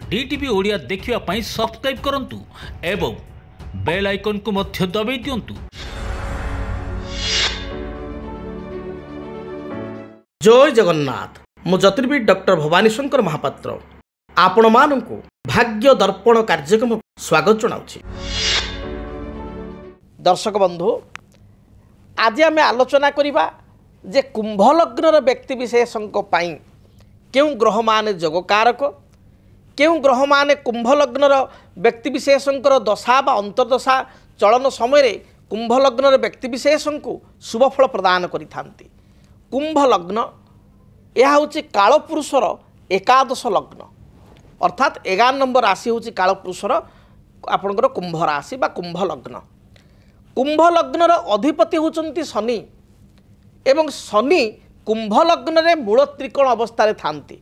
DTV Odia देखिवा पाई subscribe करंतु एवं bell icon को मध्य दबाई दियंतु। जय जगन्नाथ। मु ज्योतिर्विद डॉक्टर भवानी शंकर महापात्र आपण मानकु भाग्य दर्पण कार्यक्रम स्वागत जनाउछि। दर्शक बंधु, आज आम आलोचना करिबा जे कुंभ लग्नर व्यक्ति विशेषक पाई केउ ग्रह माने जोगकारक, केउ ग्रह माने कुंभ लग्नर व्यक्ति विशेषकर दशा बा अंतर्दशा चलन समय कुंभ लग्नर व्यक्ति विशेषको शुभफल प्रदान करिथांती। कुंभ लग्न यह हूँ कालपुरुषर एकादश लग्न, अर्थात 11 नंबर राशि हूँ कालपुरुषर आपणकर कुंभ राशि बा कुंभ लग्न। कुंभ लग्नर अधिपति होचंती शनि एवं शनि कुंभ लग्न रे मूल त्रिकोण अवस्था थांती।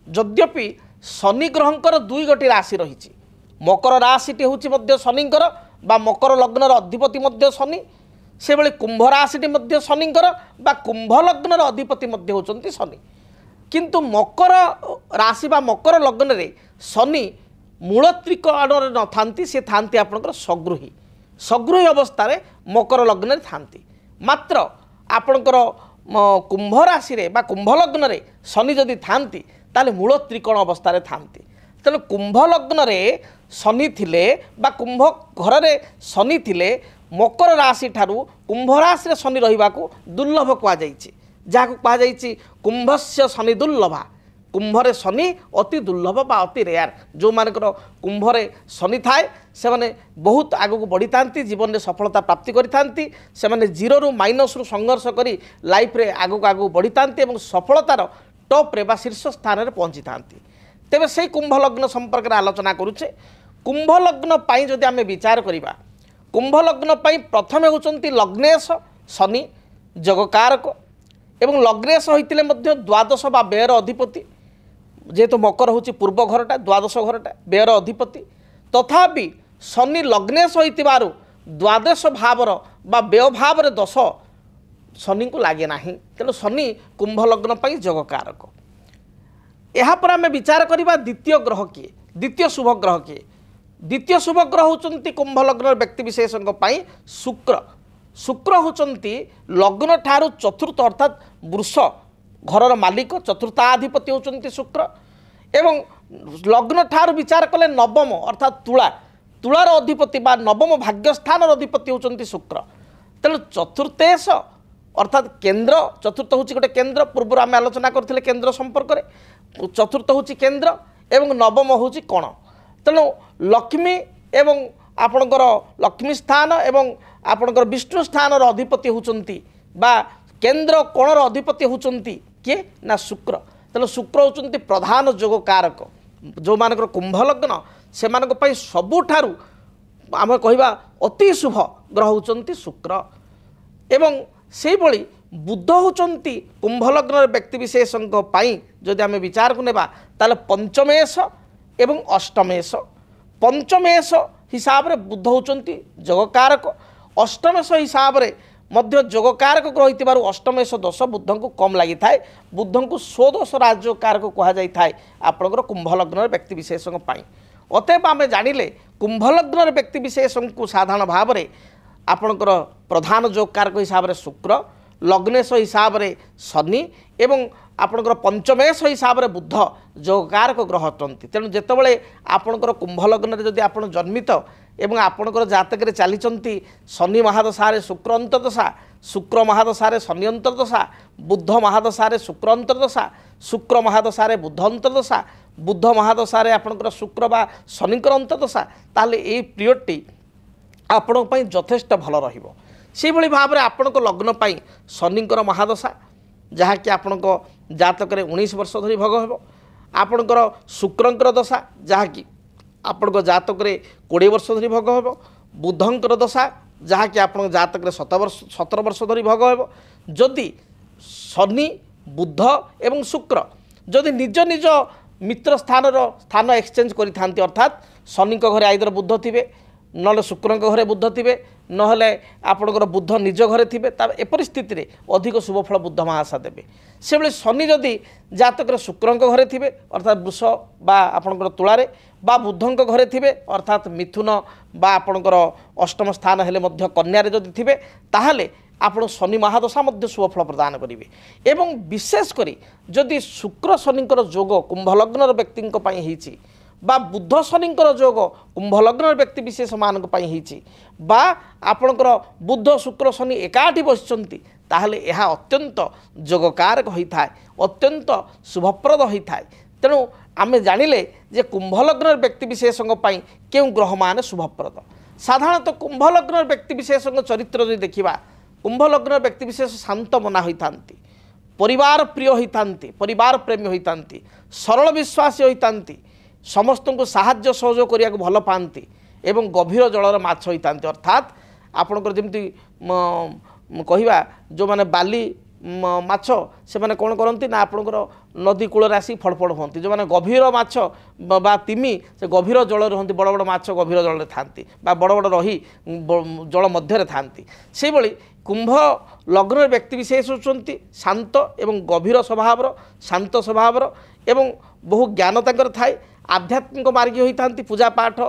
यद्यपि शनि ग्रहंकर दुई गोटी राशि रही, मकर राशिटी हूँ शनिंकर बा मकर लग्नर अधिपति मध्य शनि, से भली कुंभ राशिटी मध्य शनिंकर बा कुंभ लग्नर अधिपति मध्य होचंती शनि। किंतु मकर राशि बा मकर लग्न रे शनि मूल त्रिकोण न थांती, से थांती आपनकर सगृही। सगृही अवस्था रे मकर लग्न रे थांती। मात्र आपनकर कुंभ राशि रे बा कुंभ लग्न रे शनि जदि थांती ताले मूल त्रिकोण अवस्था रे थांती। तेणु कुंभ लग्न रे शनि थिले बा कुंभ घर रे शनि थिले मकर राशि ठारू कुंभ राशि रे शनि रहिबा को दुर्लभ कहा जाइछि, जहाँ कहा जाइछि कुंभस्य शनि दुर्लभा। कुंभ रे शनि अति दुर्लभ बा अति रेयर। जो मानकर कुंभ रे शनि थाए से माने बहुत आगु को बढ़ी थांती, जीवन में सफलता प्राप्ति करि थांती। से माने जीरो रु माइनस रु संघर्ष करी लाइफ रे आगु बढ़ी थांती एवं सफलतार टॉप रे बा शीर्ष स्थान रे पहुंची थांती। तेबे से कुंभ लग्न संपर्क में आलोचना करुचे। कुंभ लग्न पाई जदि आमे विचार करिबा, कुंभ लग्न पाई प्रथमे होचंती लग्नेश शनि जगकारक एवं लग्नेश होइतिले मध्य द्वादश बा व्ययर अधिपति, जेहेतु मकर होची पूर्व घरटा द्वादश घरटा व्ययर अधिपति। तथापि शनि लग्नेश होइतिबारु द्वादश भावर बा व्यय भावर दश शनि को लागे नाही। तेणु शनि कुंभ लग्न पाई जगकारक। यहाँ पर आम विचार करवा द्वितीय ग्रह किए, द्वितीय शुभ ग्रह किए। द्वितीय शुभ ग्रह होचंती कुंभ लग्न व्यक्ति विशेषक पाई शुक्र। शुक्र होचंती लग्न ठारू चतुर्थ अर्थात वृष घरर मालिक, चतुर्थाधिपति होचंती शुक्र। एवं लग्न ठारू विचार कले नवम अर्थात तुला, तुलार अधिपति बा नवम भाग्यस्थान अधिपति होचंती शुक्र। तेणु चतुर्थेश अर्थात केंद्र, चतुर्थ हूँ गोटे केंद्र, पूर्व आम आलोचना करथिले केंद्र संपर्क में। चतुर्थ हूँ केंद्र एवं नवम हूँ कोण। तेणु लक्ष्मी एवं आपणकर लक्ष्मी स्थान एवं आपणकर विष्णु स्थान अधिपति होचंती बा केंद्र कोणर अधिपति होचंती किए ना शुक्र। तेणु शुक्र होचंती प्रधान जोगकारक। जो मानकर कुंभ लग्न से मानक पई सबुठारु आम कहवा अति शुभ ग्रह होचंती शुक्र। एवं से भली बुध होचंती कुंभ लग्न व्यक्ति विशेषक पाई जदि आम विचार को नेबा ताले पंचमेश एवं अष्टमेश। पंचमेश हिसाब रे बुध होचंती जगकारक, अष्टमेश हिसाब रे मध्य जगकारक ग्रह हितिबारु अष्टमेश दोष बुध को कम लगी थाए। बुध को स्वदोष राजकारक कहा जाई थाए आपनकर कुंभ लग्न व्यक्ति विशेषक पाई। अतएव आम जानिले कुंभ लग्न व्यक्ति विशेषक को साधारण भाव में आपणकर प्रधान जोगकारक हिसाब से शुक्र, लग्नेश हिसाब से शनि एवं आपणकर पंचमेश हिसाब से बुध जोगकारक ग्रह अटंती। तेणु जितेबाला आपणकर कुंभ लग्न जदि आप जन्मित एवं आपणकर जातक चली शनि महादशा शुक्र अंतर्दशा, शुक्र महादशा शनि अंतर्दशा, बुध महादशा शुक्र अंतर्दशा, शुक्र महादशा बुध अंतर्दशा, बुध महादशा आपणकर शुक्र बा शनिकर अंतर्दशा, ताले ए पीरियडटी आपण यथेष्ट भल रहिबो। से भली भाव में आपण लग्न पाई शनिकर महादशा जहाँकि आपण जातक 19 वर्ष धरी भोग हेबो। आपणकर शुक्रंकर दशा जहाँकि आपण जातक 20 वर्ष धरी भोग हेबो। बुधंकर दशा जहाँकि आपण जातक 17 वर्ष धरी भोग हेबो। जदि शनि बुध एवं शुक्र जदि निज निज मित्र स्थान एक्सचेंज करि थांती, अर्थात शनि घरे आइदर बुध थिबे नले शुक्रଙ୍କ घरे बुध थिबे नहले आपणकर बुध निज घरे थिबे ए परिस्थिति रे अधिक शुभफल बुध महाशा देबे से बेले शनि जदि जातक शुक्रଙ୍କ घरे थिबे अर्थात वृष बा आपणकर तुलारे बा बुधଙ୍କ घरे थिबे अर्थात मिथुन बा आपणकर अष्टम स्थान हेले मध्य कन्या रे जदि थिबे ताहाले आपण शनि महादशा मध्य शुभफल प्रदान करेंगे एवं विशेष करी जदि शुक्र शनिकर जोग कुंभ लग्नर व्यक्ति बा बुध शनिकर जोग कुंभ लग्नर व्यक्ति विशेष मान बा आपणकर बुध शुक्र शनि एकाठी बसिचंती ताहले यह अत्यंत जोगकारक होता है अत्यंत शुभप्रद होता है तेणु आमे जानिले जे कुंभ लग्नर व्यक्ति विशेष क्यों ग्रह मान शुभप्रद साधारणतः कुंभ लग्नर व्यक्ति विशेष चरित्र जो देखा कुंभ लग्न व्यक्ति विशेष शांत मना होता परिवार प्रिय होता परिवार प्रेमी होता सरल विश्वासी होता समस्त को साहाय्य सहयोग करने को भल पाती एवं गभीर जलर माछ होता अर्थात आपणकर जमी कहवा जो मैंने बाली माछ से मैंने कौन करती ना आपणकर नदी कूल आसी फड़फड़ होती जो मैंने गभीर माछ बा तिमी से गभीर जल रुहति बड़ बड़ माछ गभीर जल थांती बा बड़ बड़ रही जल मध्य थांती से भली कुंभ लग्न व्यक्ति विशेष होती शांत एवं गभीर स्वभाव शांत स्वभाव एवं बहु ज्ञान तंकर थाए आध्यात्मिक मार्गी होता पूजा पाठ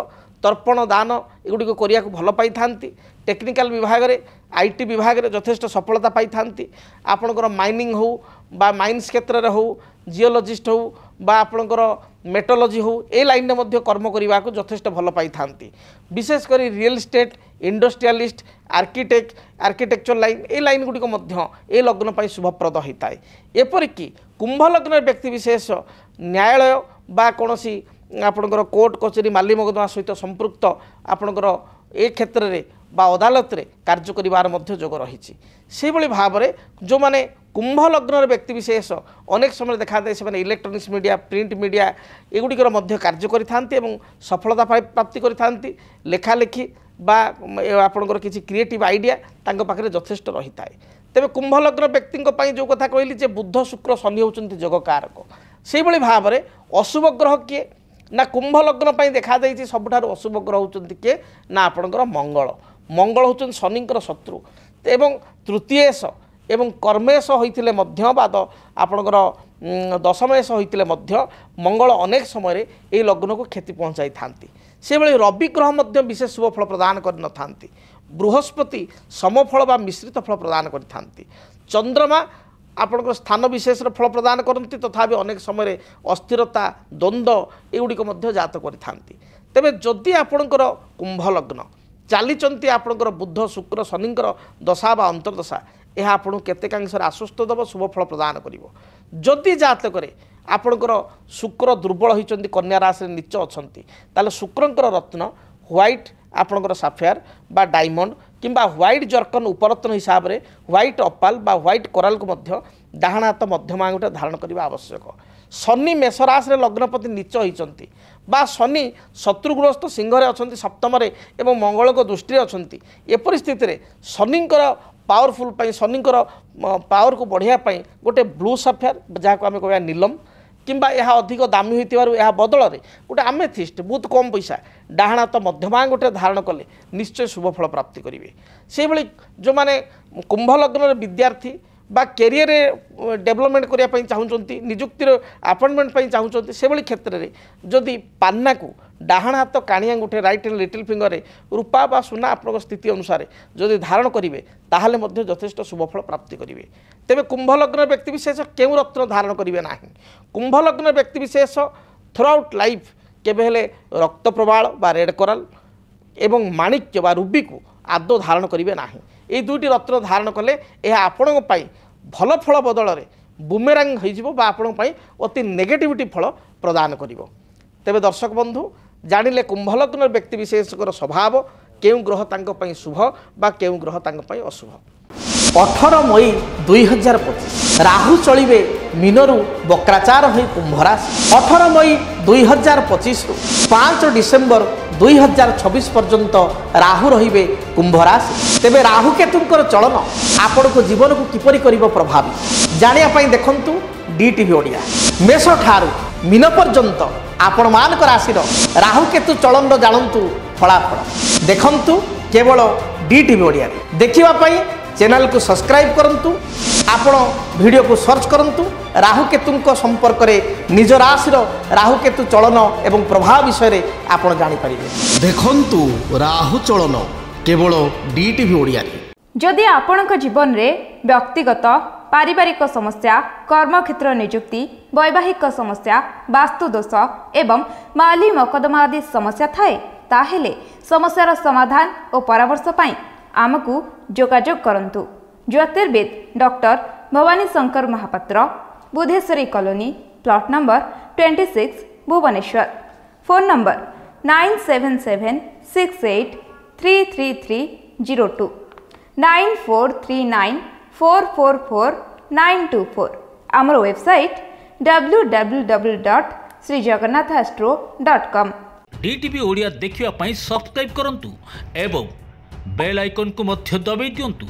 तर्पण दान एगुड़ी करने को भल पाई टेक्निकल विभाग रे आईटी विभाग रे यथेष्ट सफलता पाई आपणकर माइनिंग हो बा माइन्स क्षेत्र रे हो जियोलॉजिस्ट हो बा आपणकर मेटोलॉजी हो ए लाइन में कर्म करने को यथेष्ट भल पाई विशेषकर real estate industrialist architecture line ए लाइन गुड़िक ए लग्न पर शुभप्रद होता है एपरिक कुंभ लग्न व्यक्ति विशेष न्यायालय बा कौन आपणकर कोर्ट कचेरी माली मकदमा सहित संपृक्त आपणकर ए क्षेत्र में बा अदालत रे कार्य करिवार मध्य जोग रही से भाव में जो माने कुंभ लग्न व्यक्ति विशेष अनेक समय देखा जाए से इलेक्ट्रोनिक्स मीडिया प्रिंट मीडिया एगुड़िकर मध्य कार्य करि सफलता प्राप्ति करि लेखालेखी बा आपणकर किसी क्रिएटिव आइडिया तांको पाखरे यथेष्ट रही है तेरे कुंभ लग्न व्यक्ति जो कथा कहली जे बुध शुक्र शनि होचंती जोगकारक से भाव में अशुभ ग्रह किए ना कुंभ लग्न पर देखा जाइए सबुठार अशुभ ग्रह होचंती किए ना आपणकर मंगल मंगल होचंती शनिकर शत्रु एवं तृतीयेश एवं कर्मेश होइतिले मध्य बाद आपणकर दशमेश होइतिले मध्य मंगल अनेक समय ये लग्न को क्षति पहुँचाई थांती से भली रवि ग्रह मध्य विशेष शुभ फल प्रदान कर न थांती बृहस्पति समफल बा मिश्रित फल प्रदान कर थांती चंद्रमा आपणकर स्थान विशेष फल प्रदान करती तथापि अनेक समय अस्थिरता द्वंद्व एगुड़िक जात करि तेबे जदि आपणकर कुंभ लग्न चलीचंती आपणकर बुध शुक्र शनिकर दशा बा अंतर्दशा यह आपको केतेकांशरे आश्वस्त दब शुभ फल प्रदान करिवो जदि जातक आपणकर शुक्र दुर्बल होइचंती कन्या राशि नीच अछंती ताले शुक्रंकर रत्न व्हाइट आपणकर साफायर बा डायमंड किंबा व्हाइट जर्कन उपरत्न हिसाब से व्हाइट अपाल बा व्हाइट कोराल को मध्य डाहाण हाथ मध्यम आंगुठा धारण करने आवश्यक शनि मेष राशि लग्नपति नीच होइचंती बा शनि शत्रुग्रस्त सिंह अच्छा सप्तम एवं मंगल को दृष्टि अच्छा ए परिस्थिति शनिकर पावरफुल शनिकर पावर को बढ़ावाई गोटे ब्लू साफायर जहाँ आम कह नीलम किंबा यह अधिक दामी होइतिबारु बदल में गोटे आमेथिस्ट बहुत कम पैसा डाहाण हाथ मध्यमा गोटे धारण कले निश्चय शुभ फल प्राप्ति करेंगे से भली जो माने कुंभ लग्न विद्यार्थी बा कैरियर डेवलपमेंट करने चाहूँगी निजुक्तिर अपॉइंटमेंट चाहूँगी से भली क्षेत्र में जदि पान्ना को डाहाण हाथ काणी अंगूठे राइट एंड लिटिल फिंगर रूपा बा सुना आप स्थिति अनुसार जदि धारण करेंगे ताहले मध्य यथेष्ट शुभफल प्राप्ति करेंगे तेरे कुंभ लग्न व्यक्ति विशेष क्यों रत्न धारण करेंगे ना कुंभ लग्न व्यक्ति विशेष थ्रू आउट लाइफ केबे रक्त प्रबाल बा रेड कोराल एवं माणिक्य बा रूबी को आदौ धारण करेंगे ना ये दुईटी रत्न धारण कले यह आपण भल फल बदल में बुमेरांग हो आपण अति नेगेटिविटी फल प्रदान कर तेरे दर्शक बंधु जानिले कुंभ लग्न व्यक्ति विशेषकर स्वभाव केउं ग्रह तांको पई शुभ बा केउं ग्रह तांको पई अशुभ 18 मई 2025 राहु चलिबे मीनरु वक्राचार होई कुंभ राशि 18 मई 2025 रु 5 डिसेंबर 2026 पर्यंत राहु रहिबे कुंभ राशि तेबे राहु केतुंकर चलन आपण को जीवन को किपरि करिवो प्रभावित जानिया पई देखंतु डीटीवी ओडिया मेष ठारू मीन पर्यंत आपण मानक राशि राहु केतु चलन जानतु ଫଳାଫଳ ଦେଖନ୍ତୁ କେବଳ DTV ଓଡ଼ିଆରେ। ଦେଖିବା ପାଇଁ ଚ୍ୟାନେଲକୁ ସବସ୍କ୍ରାଇବ୍ କରନ୍ତୁ। ଆପଣ ଭିଡ଼ିଓକୁ ସର୍ଚ୍ଚ କରନ୍ତୁ ରାହୁକେତୁଙ୍କ ସମ୍ପର୍କରେ ନିଜ ରାଶିର ରାହୁକେତୁ ଚଳନ ଏବଂ ପ୍ରଭାବ ବିଷୟରେ ଆପଣ ଜାଣିପାରିବେ। ଦେଖନ୍ତୁ ରାହୁ ଚଳନ କେବଳ DTV ଓଡ଼ିଆରେ। जदि आपणक जीवन रे व्यक्तिगत पारिवारिक समस्या कर्मक्षेत्र नियुक्ति वैवाहिक समस्या वास्तुदोष एवं माली मकदमा आदि समस्या थाए ताहेले समस्यार समाधान और परामर्श पाई आमकु जोगाजोग करंतु। ज्योतिर्विद doctor Bhabani Shankar Mahapatra, Budheswari colony, plot number 26, Bhubaneswar. Phone number 9776833302 9439444924। आमर वेबसाइट www.srijagannathastro.com। DTV ओडिया देखिवा पई सब्सक्राइब करंतु एवं बेल आइकन को मध्य दबाई दियंतु।